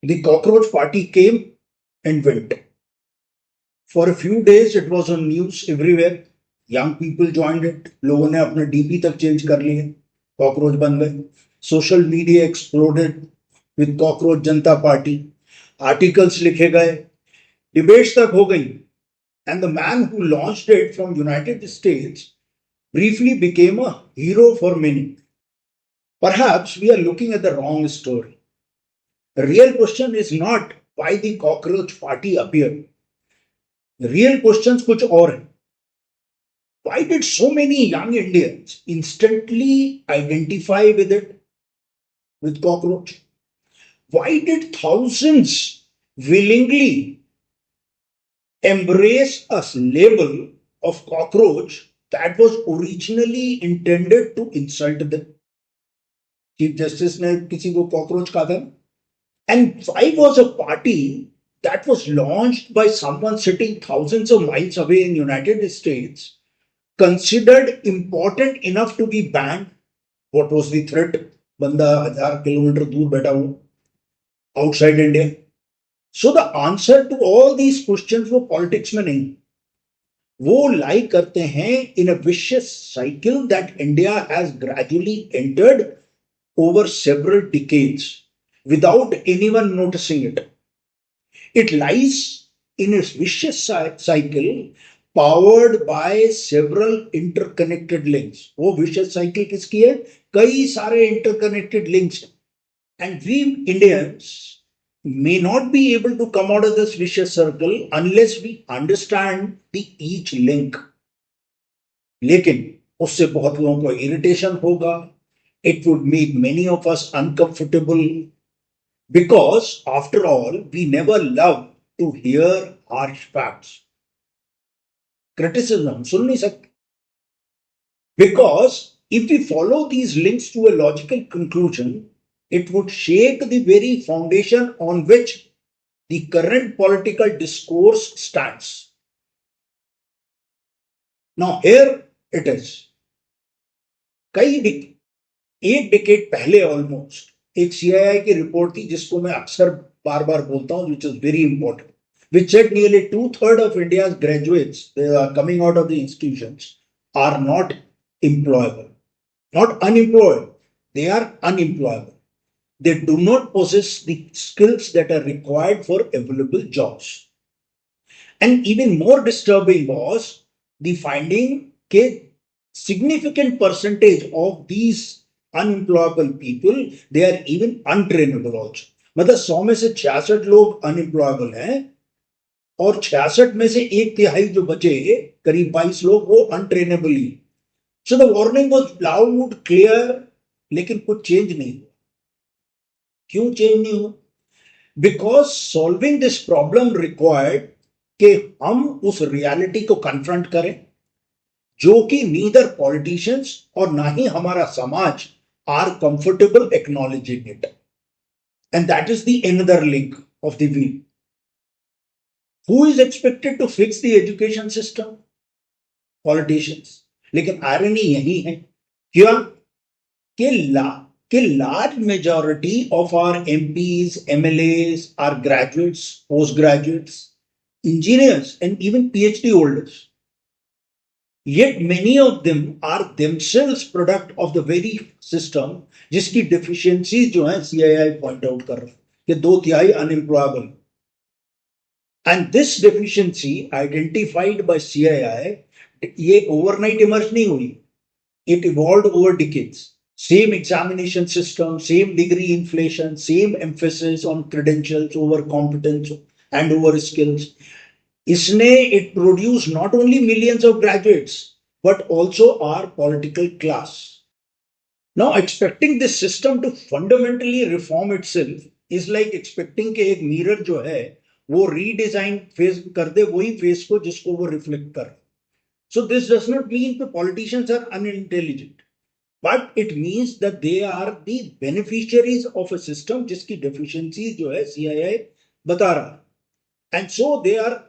The cockroach party came and went. For a few days, it was on news everywhere. Young people joined it. लोगों ने अपने DP तक change कर लिए. Cockroach बन गए. Social media exploded with cockroach Janata party. Articles लिखे गए. Debates तक हो गई. And the man who launched it from United States briefly became a hero for many. Perhaps we are looking at the wrong story. The real question is not why the cockroach party appeared. The real questions कुछ और हैं. Why did so many young Indians instantly identify with it, with cockroach? Why did thousands willingly embrace a label of cockroach that was originally intended to insult them? Chief Justice ने किसी को cockroach कहा था. And why was a party that was launched by someone sitting thousands of miles away in the United States considered important enough to be banned? What was the threat? Banda 1000 kilometer दूर बैठा हो, outside India. So the answer to all these questions वो politics में नहीं. वो lie करते हैं in a vicious cycle that India has gradually entered over several decades without anyone noticing it. It lies in a vicious cycle powered by several interconnected links. वो vicious cycle किसकी है? कई सारे interconnected links. And we Indians may not be able to come out of this vicious circle unless we understand the each link. लेकिन उससे बहुत लोगों को irritation होगा. It would make many of us uncomfortable because, after all, we never love to hear harsh facts. Criticism सुन नहीं सकते. Because if we follow these links to a logical conclusion, it would shake the very foundation on which the current political discourse stands. Now here it is. एक decade पहले almost एक CII की report थी जिसको मैं अक्सर बार बार बोलता हूं, which is very important, which said nearly 2/3 of India's graduates they are coming out of the institutions are not employable, not unemployed, they are unemployable. They do not possess the skills that are required for available jobs. And even more disturbing was the finding that significant percentage of these unemployable people, they are even untrainable also. मतलब 100 में से 66 लोग unemployable हैं और 66 में से 1/3 जो बचे करीब 22 लोग वो untrainable he. So the warning was loud, clear, लेकिन कुछ चेंज नहीं हुआ. क्यों चेंज नहीं हुआ? Because solving this problem required कि हम उस रियलिटी को कन्फ्रंट करें जो कि नीदर पॉलिटिशियंस और ना ही हमारा समाज are comfortable acknowledging it. And that is the another link of the wheel. Who is expected to fix the education system? Politicians. लेकिन irony यही है क्या कि large majority of our MPs, MLAs are graduates, postgraduates, engineers and even PhD holders. Yet many of them are themselves product of the very system जिसकी deficiencies जो है CII point out कर रहा है कि 2/3 unemployable. And this deficiency identified by CII ये overnight emerge नहीं हुई. It evolved over decades. Same examination system, same degree inflation, same emphasis on credentials over competence and over skills. It produced not only millions of graduates, but also our political class. Now, expecting this system to fundamentally reform itself is like expecting कि एक mirror जो है वो redesign face कर दे वही face को जिसको वो reflect कर. So this does not mean that politicians are unintelligent, but it means that they are the beneficiaries of a system जिसकी deficiencies जो है CII बता रहा. And so they are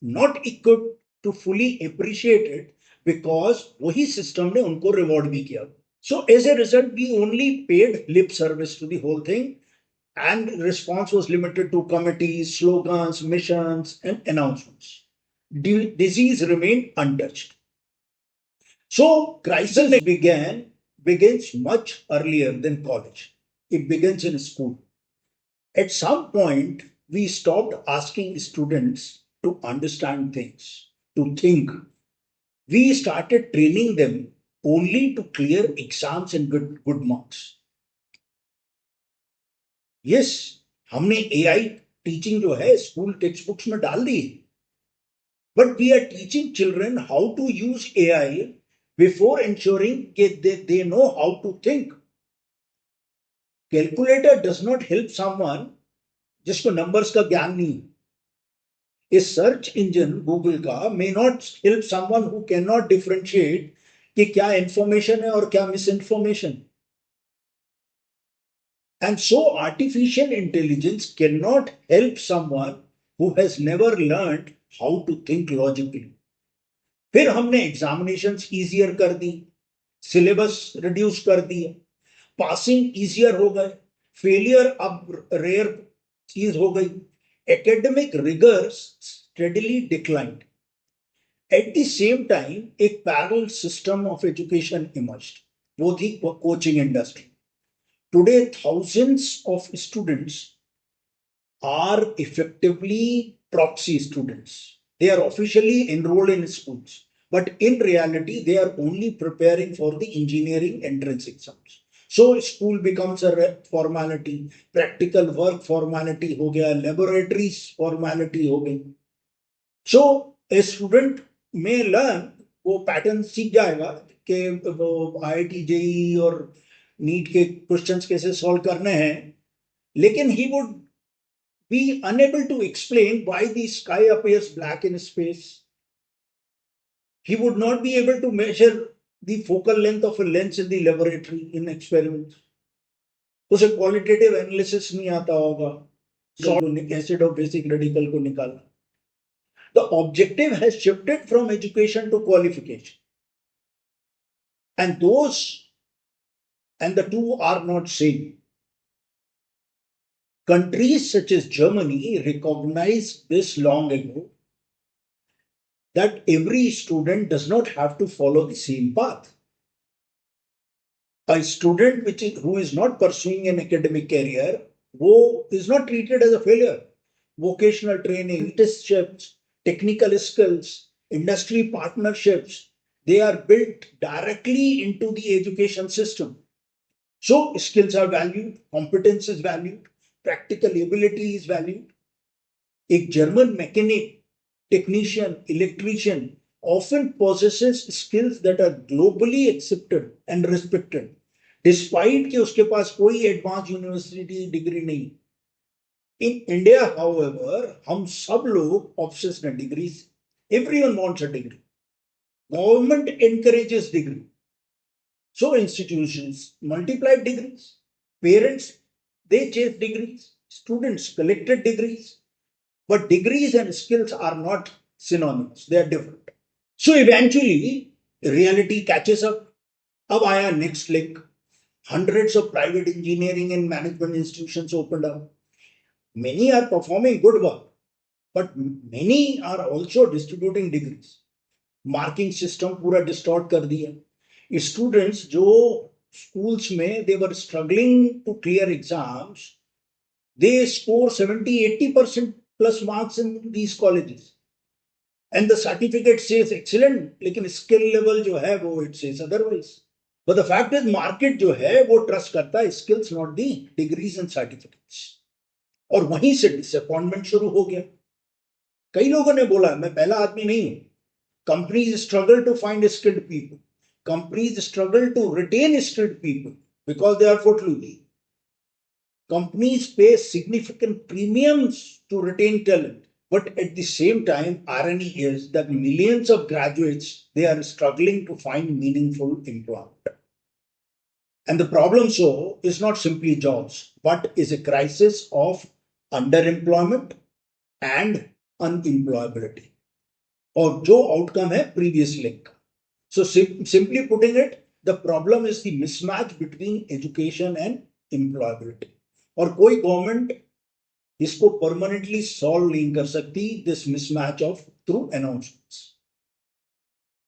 not equipped to fully appreciate it because वही system ने उनको reward भी किया. So as a result, we only paid lip service to the whole thing and response was limited to committees, slogans, missions, and announcements. Disease remained untouched. So crisis begins much earlier than college. It begins in school. At some point, we stopped asking students to understand things, to think. We started training them only to clear exams and good marks. Yes, हमने AI teaching जो है school text books में डाल दी, but we are teaching children how to use AI before ensuring that they know how to think. Calculator does not help someone जिसको numbers का ज्ञान नहीं. A search engine Google का may not help someone who cannot differentiate कि क्या information है और क्या misinformation. And so artificial intelligence cannot help someone who has never learned how to think logically. फिर हमने एग्जामिनेशंस इजियर कर दी, सिलेबस रिड्यूस कर दिया, पासिंग इजियर हो गए, फेलियर अब रेयर चीज हो गई, academic rigours steadily declined. At the same time एक parallel system of education emerged, वो थी coaching industry. Today thousands of students are effectively proxy students. They are officially enrolled in schools, but in reality, they are only preparing for the engineering entrance exams. So school becomes a formality, practical work formality हो गया, laboratories formality हो गई. So a student may learn, वो pattern सीख जाएगा कि वो IIT JEE और नीट के क्वेश्चंस कैसे सॉल्व करने हैं, लेकिन he would be unable to explain why the sky appears black in space. He would not be able to measure the focal length of a lens in the laboratory in experiments. उसे qualitative analysis नहीं आता होगा, acid और basic radical को निकालना. The objective has shifted from education to qualification, and the two are not same. Countries such as Germany recognized this long ago, that every student does not have to follow the same path. A student who is not pursuing an academic career, wo is not treated as a failure. Vocational training, apprenticeships, technical skills, industry partnerships, they are built directly into the education system. So skills are valued, competence is valued, practical ability is valued. A German mechanic, technician, electrician often possesses skills that are globally accepted and respected, despite कि उसके पास कोई advanced university degree नहीं. In India, however, हम सब लोग obsessed with degrees. Everyone wants a degree. Government encourages degree. So institutions multiplied degrees. Parents, they chase degrees. Students collected degrees. But degrees and skills are not synonymous. They are different. So eventually, reality catches up. Ab aaya next link. Hundreds of private engineering and management institutions opened up. Many are performing good work, but many are also distributing degrees. Marking system पूरा distort कर दिया. Students जो schools में they were struggling to clear exams, they score 70-80% plus marks in these colleges, and the certificate says excellent, लेकिन skill level जो है वो it says otherwise. But the fact is market जो है वो trust करता है skills, not the degrees and certificates. और वहीं से डिसअपॉइंटमेंट शुरू हो गया. कई लोगों ने बोला मैं पहला आदमी नहीं हूं. Companies struggle to find skilled people, companies struggle to retain skilled people because they are footloose. Companies pay significant premiums to retain talent, but at the same time, irony is that millions of graduates, they are struggling to find meaningful employment. And the problem so is not simply jobs, but is a crisis of underemployment and unemployability. और जो outcome है previous link. So simply putting it, the problem is the mismatch between education and employability. और कोई government इसको permanently solve नहीं कर सकती, this mismatch of through announcements.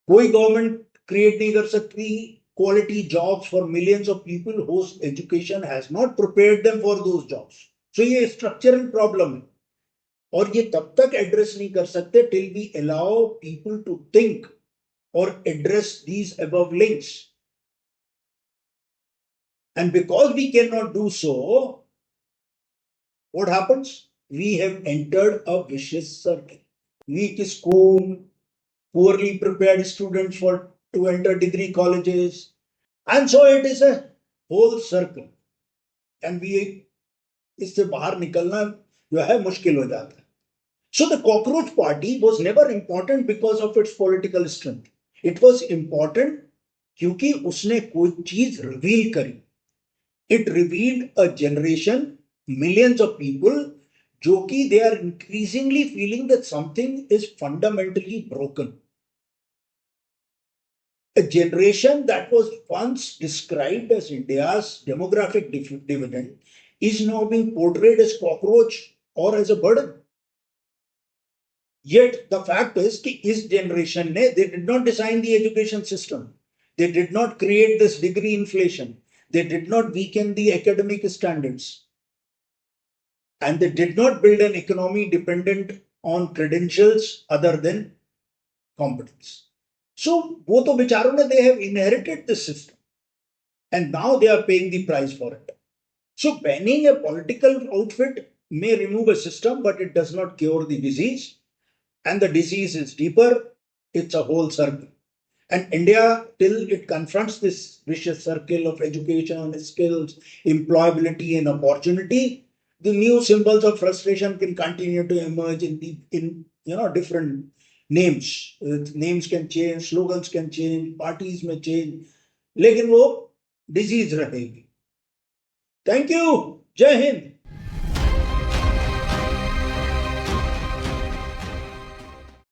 कोई गवर्नमेंट क्रिएट नहीं कर सकती quality jobs for millions of people whose education has not prepared them for those jobs. So ये structural problem है, और ये तब तक एड्रेस नहीं कर सकते till we allow people to think or address these above links. And because we cannot do so, what happens? We have entered a vicious circle. Weak school, poorly prepared students for to enter degree colleges, and so it is a whole circle. And we इससे बाहर निकलना जो है मुश्किल हो जाता है. So the cockroach party was never important because of its political strength. It was important क्योंकि उसने कोई चीज रिवील करी. It revealed a generation, millions of people, जो कि they are increasingly feeling that something is fundamentally broken. A generation that was once described as India's demographic dividend is now being portrayed as cockroach or as a burden. Yet the fact is कि इस generation ने, they did not design the education system. They did not create this degree inflation. They did not weaken the academic standards. And they did not build an economy dependent on credentials other than competence. So वो तो बेचारों ने, they have inherited this system. And now they are paying the price for it. So banning a political outfit may remove a system, but it does not cure the disease. And the disease is deeper. It's a whole circle. And India, till it confronts this vicious circle of education, skills, employability, and opportunity, the new symbols of frustration can continue to emerge in different names. Names can change, slogans can change, parties may change, लेकिन वो disease रहेगी. Thank you. Jai Hind.